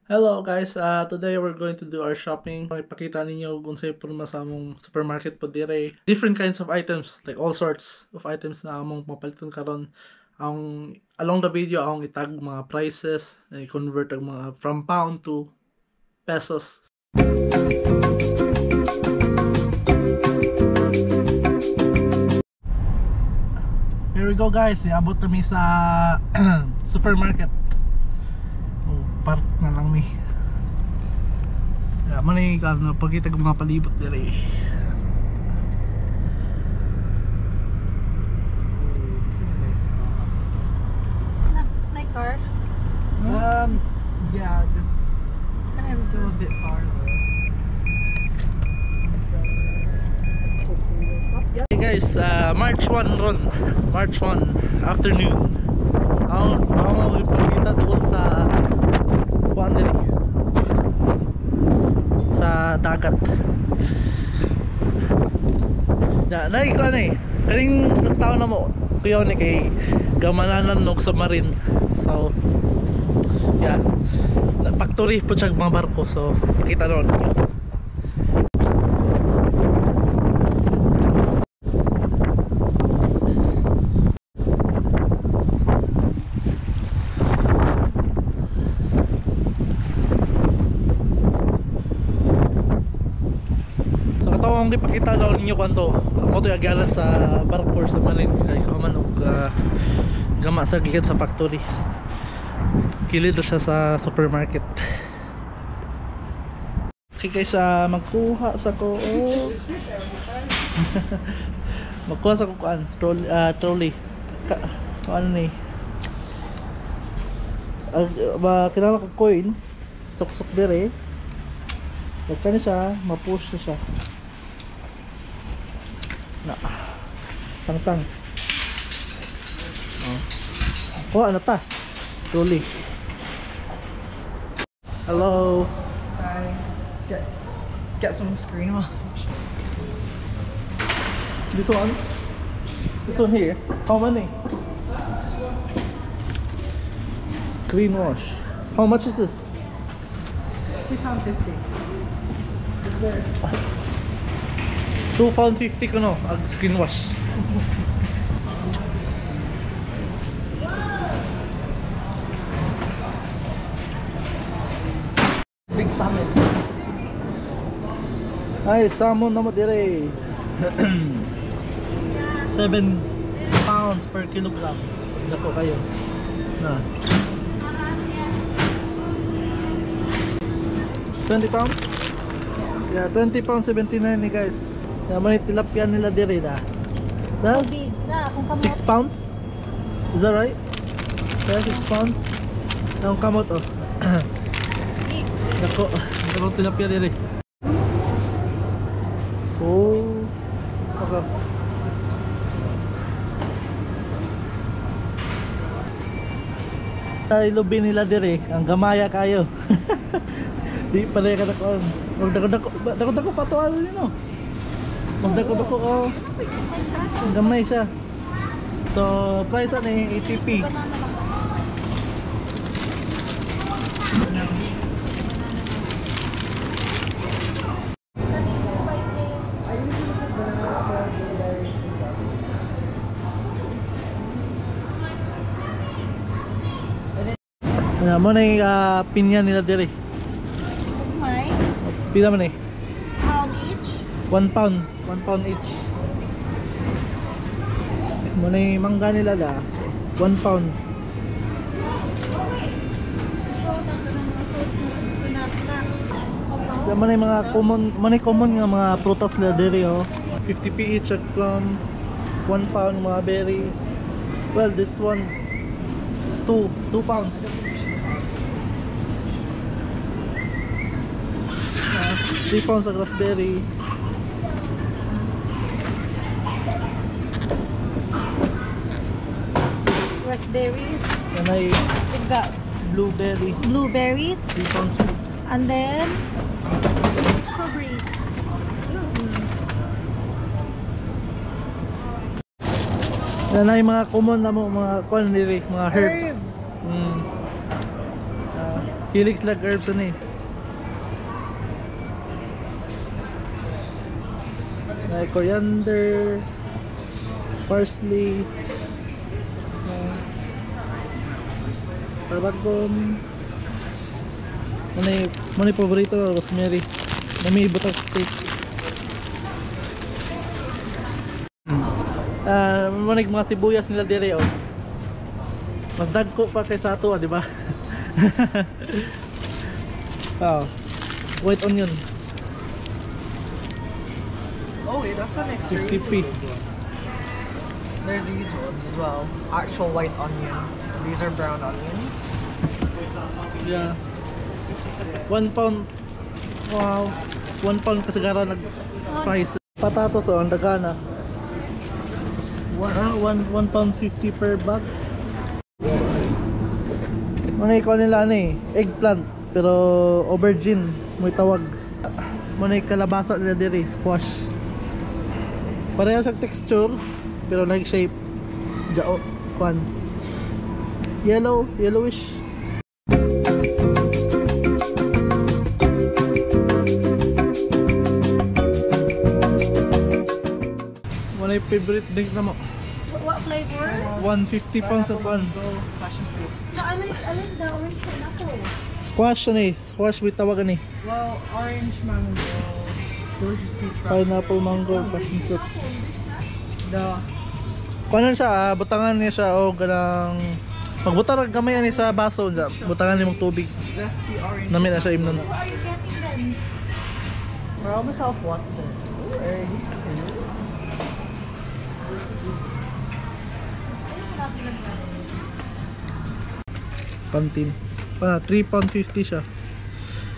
Hello guys, today we're going to do our shopping. Ipakita ninyo kung sa'yo po sa among supermarket po dire. Different kinds of items, like all sorts of items na among mapalitan karon. Along the video, akong itag mga prices, i-convert ang mga from pound to pesos. Here we go guys, iabot kami sa supermarket. Park na lang mi. Ya, manay ka na pagkita ko mga palibot dire. This is very small. My car? Yeah, just Can I still a bit farther. So, hopefully we'll stop. Yeah. Hey guys, March 1 ron. March 1 afternoon. Ako ipakita doon sa sa dagat. Nay ko ani. Kaning taon na mo. Kuya ni kay gamananan og submarine. So yeah. Factory po siya mga barko. So pakita ron. Ang ipakita daw ninyo kanto mo to agalan sa barko sa marin kay kaman og gama sa gikan sa factory. Kilid siya sa supermarket. Okay guys, magkuha sa ko magkuha sa ko kan trolley ano ni kinala ko coin sok dire kani siya mapush siya na tang oh ano ta trolley. Hello, Hi. Get some screen watch. this one here, how many? Screen wash, how much is this? £2.50. Is there? £2.50 ko no ag screen wash. Big salmon. Ay, salmon na mo dire. 7 pounds per kilogram. Dako kayo. Na. 20 pounds? Yeah, 20 pounds 79 ni guys. Yeah, may tilapia nila dire na. Well, Big na, kung 6 pounds? Is that right? Yeah, 6 pounds. Ang kamot oh. Dako, dako tilapia dire. Oh. Okay. Sa ilubi nila dire, ang gamaya kayo. Di pala ka dako. Dako pa to ano nino. Mas dako oh. Gamay siya. So, price ani 80p. Ano mo na yung pinya nila dire. May Pila man eh? pound each. 1 pound. 1 pound each. Mo na yung mangga nila da. 1 pound. Mo na yung mga common nga mga prutas nila dire oh. 50p each at 1 pound mga berry. Well, this one 2 pounds. 3 pounds of raspberry. Raspberries. Yan ay We've got blueberry. blueberries. 3 pounds. And then strawberries. Yan ay mga common na mga mga herbs. Herbs. Hilig sila herbs ano eh. Like coriander, parsley, tarragon. Ano yung paborito? Rosemary. May butang steak. Manig mga sibuyas nila dire oh. Mas dagko pa kaysa ato, di ba? Oh, white onion. Oh wait, that's an extra. 50p. There's these ones as well. Actual white onion. These are brown onions. Yeah. 1 pound. Wow. 1 pound kasagara nag-price. Patatas oh, ang dagana. 1 pound 50 per bag. Ano yung nila ano eh, eggplant pero aubergine may tawag. Ano yung kalabasa nila diri, squash. Pareha siyang texture pero like shape. Jao, pan. Yellowish. Ano yung favorite drink na mo? What flavor? 150 pounds of one. Passion fruit. No, alin the orange pineapple. Squash ano eh, squash with tawagan eh. Well, orange mango. Delicious peach. Pineapple, mango, passion fruit. The Kung siya, butangan niya siya o ganang magbutang gamay ani sa baso, butangan niya mong tubig. zesty orange. Namin na siya imnon. Who are you getting then? We're almost off Watson. Pantin. 3 pound 50 siya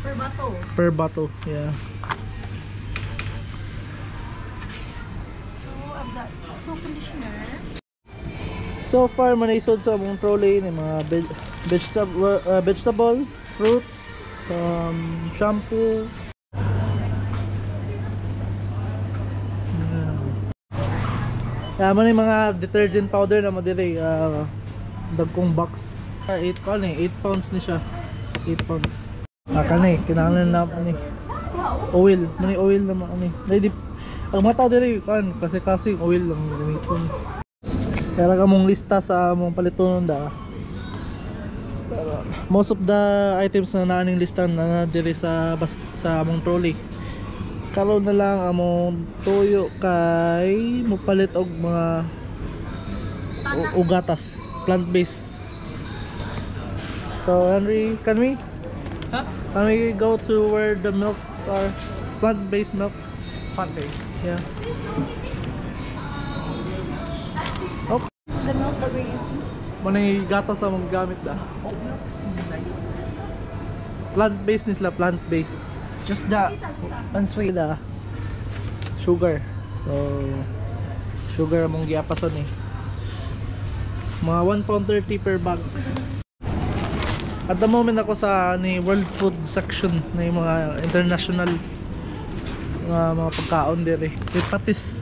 Per bottle. per bottle. Yeah. So I've got soap conditioner. So far manaisod sa among trolley ni mga vegetable, fruits, shampoo. Yaman yung mga detergent powder na mo dire, dagkong box. 8 pounds ni siya. 8 pounds. Kani, kinahanglan na ni oil, mani oil na ni. Ang mga tao dire kan kasi oil lang gamiton. Kaya kamong lista sa among palitonon da. Pero most of the items na naaning listan na dire sa among trolley. Karon na lang among tuyo kay mupalit og mga ugatas, plant-based. So Henry, can we go to where the milks are? Plant-based milk. Plant-based. Yeah. Okay. The milk that we're using. Manay gatas among gamit da. Oh, milk's nice. Plant-based ni sila, plant-based. Just the unsweet. Sila sugar. So sugar among giapasan eh. Mga 1 pound 30 per bag. At the moment ako sa ni World Food section na yung mga international mga pagkaon dire. May patis.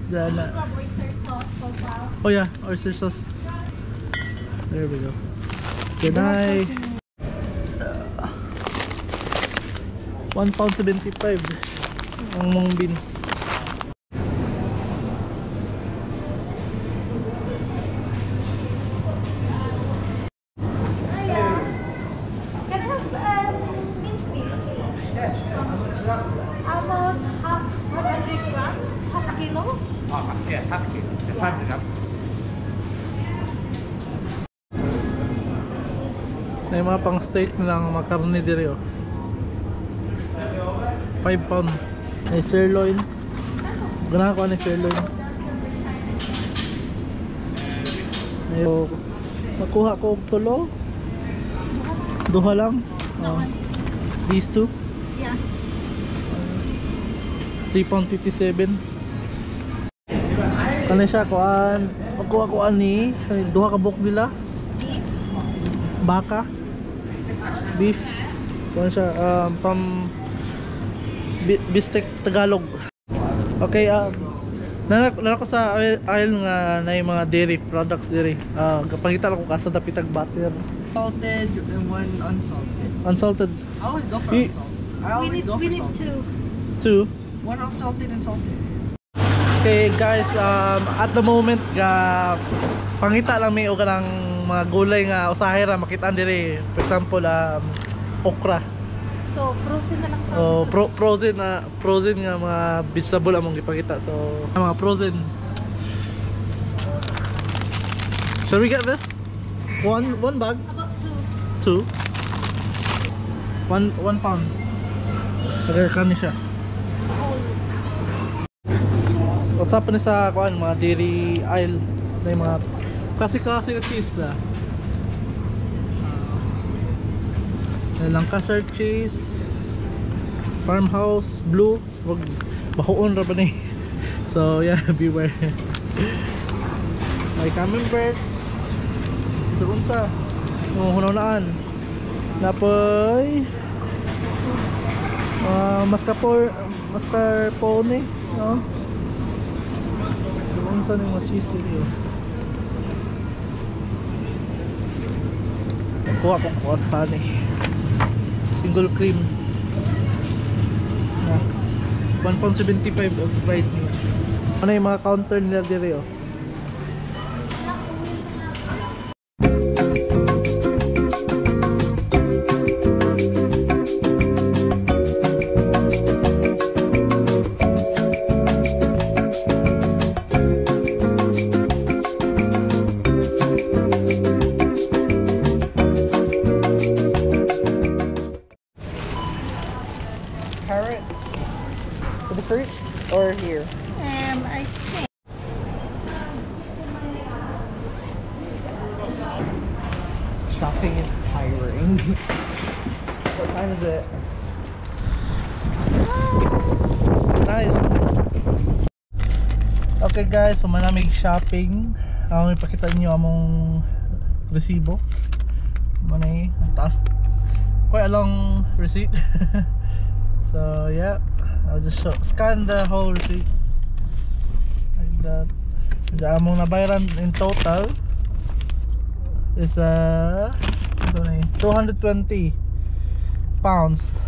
Dala. Oyster sauce profile. Oh yeah, oyster sauce. There we go. Can I 1 pound 75 ang mong beans. Can I have minced meat? About half 100 grams, half a kilo. Yeah, half kilo. 500 grams. May mga pang steak ng mga karne dire oh. 5 pound. May sirloin. Ganahan ko ano yung sirloin. Ayo, makuha ko og tulo. Duha lang. Oh. These two. Yeah. 3 pound 57. Kani siya kuan. Makuha ko ani duha ka buok nila. Beef. Baka. Beef. Kuan siya from Bistek Tagalog. Okay, nana ko sa aisle nga na yung mga dairy products diri. Kapangita lang ko kasa dapitag butter. Salted and one unsalted. Unsalted. I always go for You- unsalted. I always go We for need salted. two. 2. One unsalted and salted. Okay guys, at the moment pangita lang may og ng mga gulay nga usahay ra makitaan dire. For example, okra. So, frozen na lang. Oh, frozen nga mga vegetable among gipakita. So, mga frozen. Shall we get this? One bag? About Two. two. 1 pound. Kaya kani siya. Whole. Usapan ni sa kuan mga dairy aisle na yung mga kasi cheese na. Lancaster cheese, farmhouse, blue, wag bahoon ra ba ni. So yeah, beware. Ay camembert. So unsa? Hunahunaan. Napoy mascarpone, no? Unsa ni mga cheese dito? Kuha ko croissant eh. Single cream. Na. 1.75 ang price niya. Ano yung mga counter nila dito? Oh? Carrots. For the fruits or here? I think. Shopping is tiring. What time is it? Nice. Okay guys, so manamig shopping. Ako ipakita niyo among resibo. Manay ang taas. Quite a long receipt. So yeah, I'll just scan the whole receipt like that. The among nabayaran in total is 220 pounds.